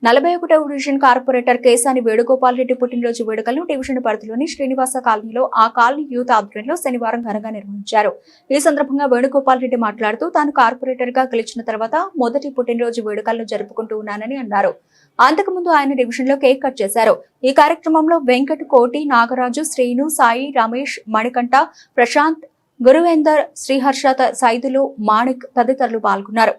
41వ division corporator Kesani Venugopal Reddy పుట్టినరోజు వేడుకలను division పరిధిలోని శ్రీనివాస కాలనీలో ఆ కాలనీ యూత్ ఆధ్వర్యంలో శనివారం ఘనంగా నిర్వహించారు. ఈ సందర్భంగా వేణుగోపాల్ రెడ్డి మాట్లాడుతూ తాను కార్పొరేటర్ గా గెలిచిన తర్వాత మొదటి పుట్టినరోజు వేడుకలను జరుపుకుంటూ ఉన్నానని అన్నారు. అంతకుముందు ఆయన డివిజన్ లో కేక్ కట్ చేశారు. ఈ కార్యక్రమంలో వెంకట్, కోటి, నాగరాజు, శ్రీను, సాయి, రమేష్, మణికంఠ, ప్రశాంత్, గురువేందర్, శ్రీహర్ష, సైదులు, మాణిక్ తదితరులు పాల్గొన్నారు.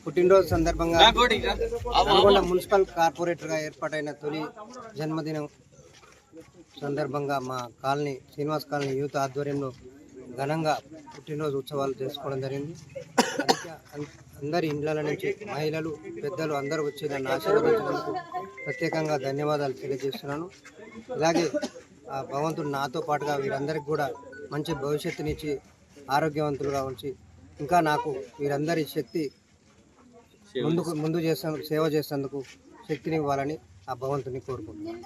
పుట్టినరోజు సందర్భంగా నల్గొండ మున్సిపల్ కార్పొరేటర్గా ఏర్పాటైన తొలి జన్మదినం సందర్భంగా మా కాలనీ శ్రీనివాస్ కాలనీ యూత్ ఆధ్వర్యంలో ఘనంగా పుట్టినరోజు ఉత్సవాలు చేసుకోవడం జరిగింది. అందరి ఇండ్ల నుంచి మహిళలు, పెద్దలు అందరూ వచ్చి నన్ను ఆశీర్వదించినందుకు ప్రత్యేకంగా ధన్యవాదాలు తెలియజేస్తున్నాను. ఇలాగే భగవంతుడు నాతో పాటుగా వీరందరికీ కూడా మంచి భవిష్యత్తునిచ్చి ఆరోగ్యవంతులుగా ఉంచి ఇంకా నాకు వీరందరి శక్తి ముందు సేవ చేసేందుకు శక్తిని ఇవ్వాలని ఆ భగవంతుని కోరుకుంటున్నాను.